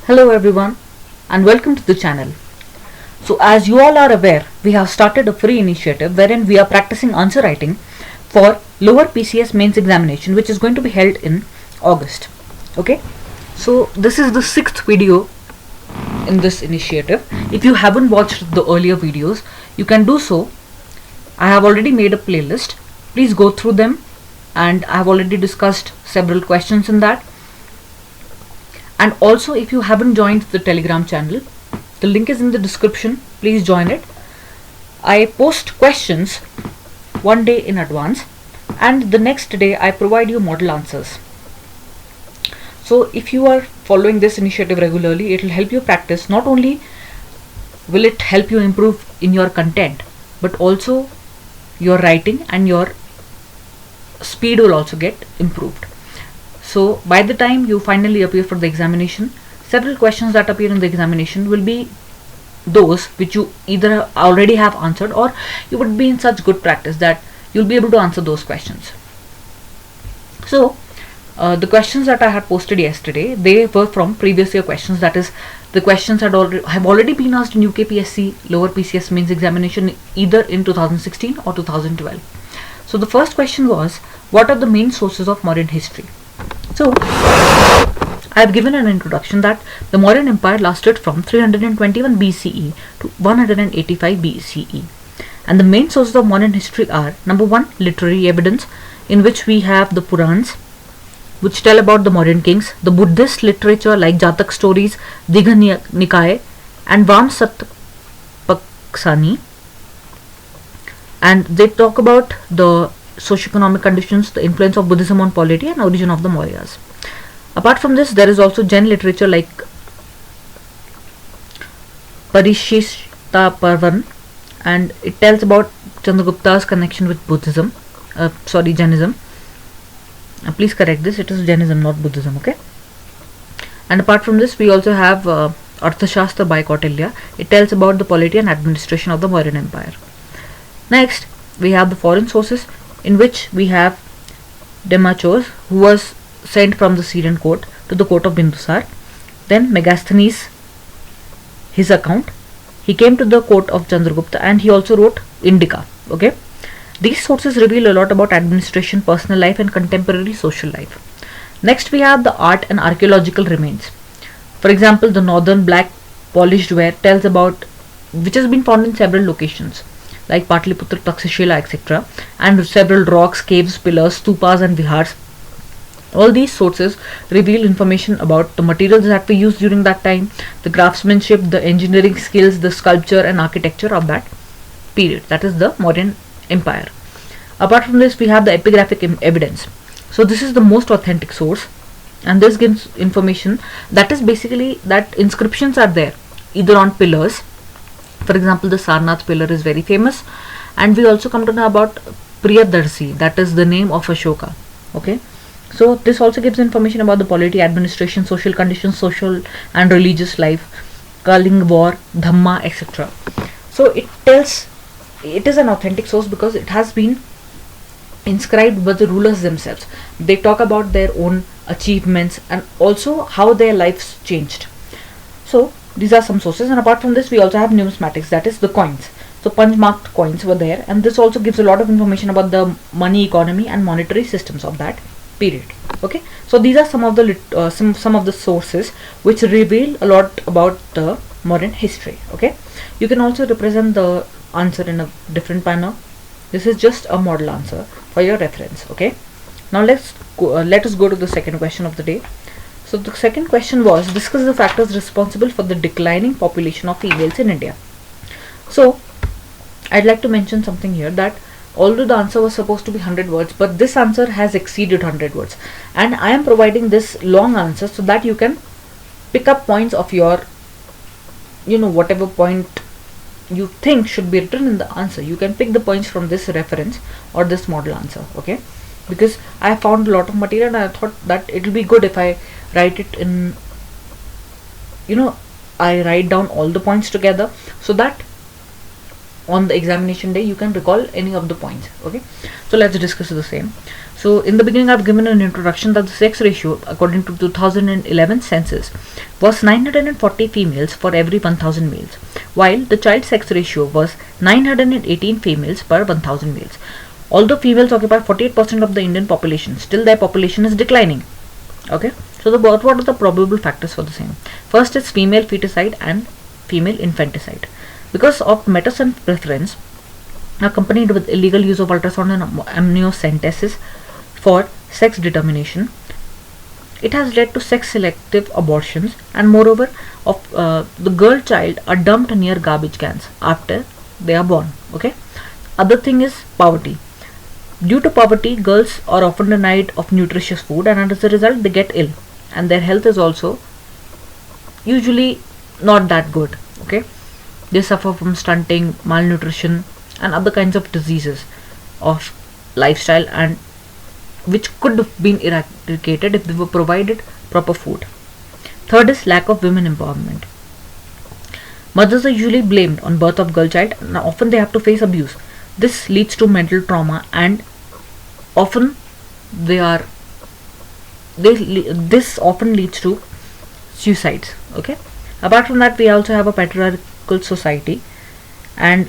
Hello everyone and welcome to the channel. So as you all are aware, we have started a free initiative wherein we are practicing answer writing for lower PCS mains examination, which is going to be held in August. Okay, so this is the 6th video in this initiative. If you haven't watched the earlier videos, you can do so. I have already made a playlist. Please go through them, and I have already discussed several questions in that. And also, if you haven't joined the Telegram channel, the link is in the description. Please join it. I post questions one day in advance, and the next day I provide you model answers. So if you are following this initiative regularly, it will help you practice. Not only will it help you improve in your content, but also your writing and your speed will also get improved. So by the time you finally appear for the examination, several questions that appear in the examination will be those which you either already have answered, or you would be in such good practice that you'll be able to answer those questions. So the questions that I had posted yesterday, they were from previous year questions. That is, the questions have already been asked in UKPSC lower PCS mains examination either in 2016 or 2012. So the first question was, what are the main sources of Mauryan history? So I have given an introduction that the Mauryan Empire lasted from 321 BCE to 185 BCE. And the main sources of Mauryan history are: number 1, literary evidence, in which we have the Purans, which tell about the Mauryan kings; the Buddhist literature like Jatak stories, Digha Nikaya and Vamsattvaksani, and they talk about the socioeconomic conditions, the influence of Buddhism on polity, and origin of the Mauryas. Apart from this, there is also Jain literature like Parishishta Parvan, and it tells about Chandragupta's connection with Jainism. Please correct this, it is Jainism, not Buddhism, okay? And apart from this, we also have Arthashastra by Kautilya. It tells about the polity and administration of the Mauryan Empire. Next, we have the foreign sources, in which we have Demachos, who was sent from the Syrian court to the court of Bindusar. Then Megasthenes, his account, he came to the court of Chandragupta, and he also wrote Indica. Okay, these sources reveal a lot about administration, personal life, and contemporary social life. Next, we have the art and archaeological remains. For example, the northern black polished ware tells about, which has been found in several locations like Patliputra, Taxashila, etc., and several rocks, caves, pillars, stupas, and vihars. All these sources reveal information about the materials that were used during that time, the craftsmanship, the engineering skills, the sculpture and architecture of that period, that is the Mauryan Empire. Apart from this, we have the epigraphic evidence. So this is the most authentic source, and this gives information that is basically that inscriptions are there either on pillars. For example, the Sarnath pillar is very famous, and we also come to know about Priyadarshi, that is the name of Ashoka. Okay, so this also gives information about the polity, administration, social conditions, social and religious life, Kaling war, Dhamma, etc. So it is an authentic source because it has been inscribed by the rulers themselves. They talk about their own achievements and also how their lives changed. So these are some sources, and apart from this, we also have numismatics, that is the coins. So punch marked coins were there, and this also gives a lot of information about the money economy and monetary systems of that period. Okay, so these are some of the some of the sources which reveal a lot about the Mauryan history. Okay, you can also represent the answer in a different manner. This is just a model answer for your reference. Okay, now let us go to the second question of the day. So the second question was, discuss the factors responsible for the declining population of females in India. So I'd like to mention something here, that although the answer was supposed to be 100 words, but this answer has exceeded 100 words, and I am providing this long answer so that you can pick up points of your, whatever point you think should be written in the answer. You can pick the points from this reference or this model answer. Okay, because I found a lot of material, and I thought that it will be good if I write it in, I write down all the points together, so that on the examination day you can recall any of the points. Okay, so let's discuss the same. So in the beginning I've given an introduction that the sex ratio according to 2011 census was 940 females for every 1000 males, while the child sex ratio was 918 females per 1000 males. Although females occupy 48% of the Indian population, still their population is declining. Okay, so what are the probable factors for the same? First is female feticide and female infanticide. Because of maternal preference accompanied with illegal use of ultrasound and amniocentesis for sex determination, it has led to sex selective abortions, and moreover of the girl child are dumped near garbage cans after they are born. Okay, other thing is poverty. Due to poverty, girls are often denied of nutritious food, and as a result they get ill, and their health is also usually not that good. Okay, they suffer from stunting, malnutrition and other kinds of diseases of lifestyle, and which could have been eradicated if they were provided proper food. Third is lack of women empowerment. Mothers are usually blamed on birth of girl child, and often they have to face abuse. This leads to mental trauma, and often this often leads to suicides. Okay, apart from that, we also have a patriarchal society, and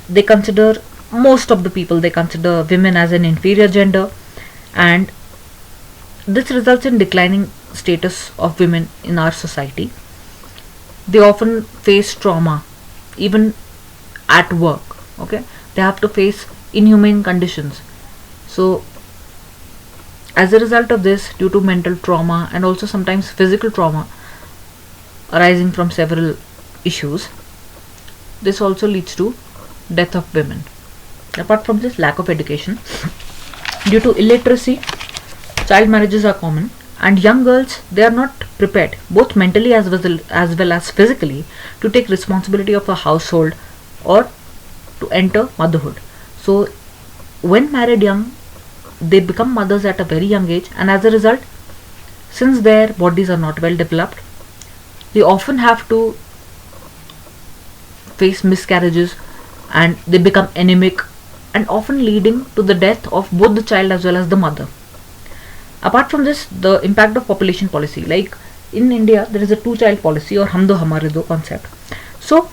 most of the people consider women as an inferior gender, and this results in declining status of women in our society. They often face trauma even at work. Okay, they have to face inhumane conditions. So as a result of this, due to mental trauma and also sometimes physical trauma arising from several issues, this also leads to death of women. Apart from this, lack of education. Due to illiteracy, child marriages are common, and young girls, they are not prepared both mentally as well as physically to take responsibility of a household or to enter motherhood. So when married young, they become mothers at a very young age, and as a result, since their bodies are not well developed, they often have to face miscarriages, and they become anemic, and often leading to the death of both the child as well as the mother. Apart from this, the impact of population policy, like in India there is a two-child policy or hum do hamare do concept. So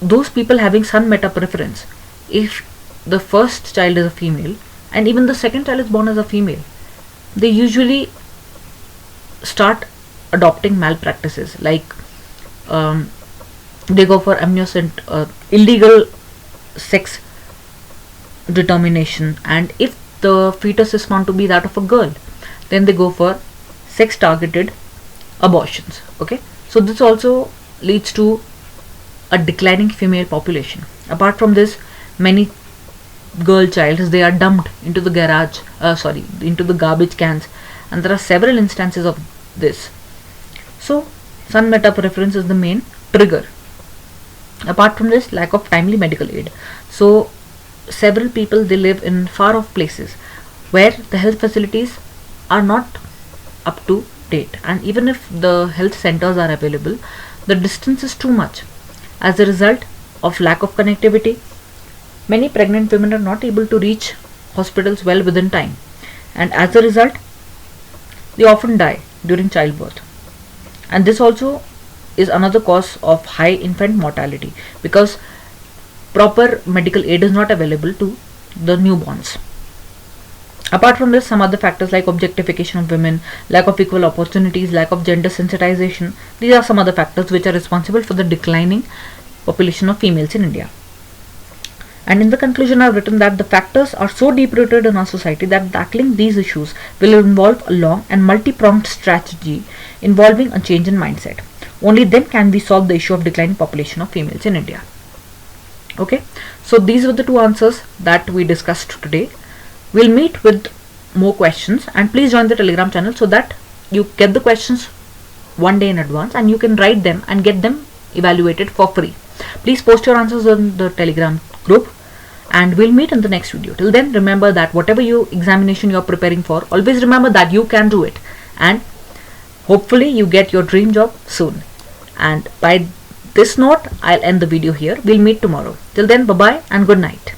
those people having son meta preference, if the first child is a female and even the second child is born as a female, they usually start adopting malpractices, like they go for illegal sex determination, and if the fetus is found to be that of a girl, then they go for sex targeted abortions. Okay, so this also leads to a declining female population. Apart from this, many girl childs, they are dumped into the into the garbage cans, and there are several instances of this. So son meta preference is the main trigger. Apart from this, lack of timely medical aid. So several people, they live in far off places where the health facilities are not up to date, and even if the health centers are available, the distance is too much. As a result of lack of connectivity, many pregnant women are not able to reach hospitals well within time, and as a result they often die during childbirth. And this also is another cause of high infant mortality, because proper medical aid is not available to the newborns. Apart from this, some other factors like objectification of women, lack of equal opportunities, lack of gender sensitization, these are some other factors which are responsible for the declining population of females in India. And in the conclusion, I have written that the factors are so deep-rooted in our society that tackling these issues will involve a long and multi-pronged strategy involving a change in mindset. Only then can we solve the issue of declining population of females in India. Okay, so these were the two answers that we discussed today. We'll meet with more questions, and please join the Telegram channel so that you get the questions one day in advance and you can write them and get them evaluated for free. Please post your answers on the Telegram group, and we'll meet in the next video. Till then, remember that whatever examination you're preparing for, always remember that you can do it, and hopefully you get your dream job soon. And by this note, I'll end the video here. We'll meet tomorrow. Till then, bye bye and good night.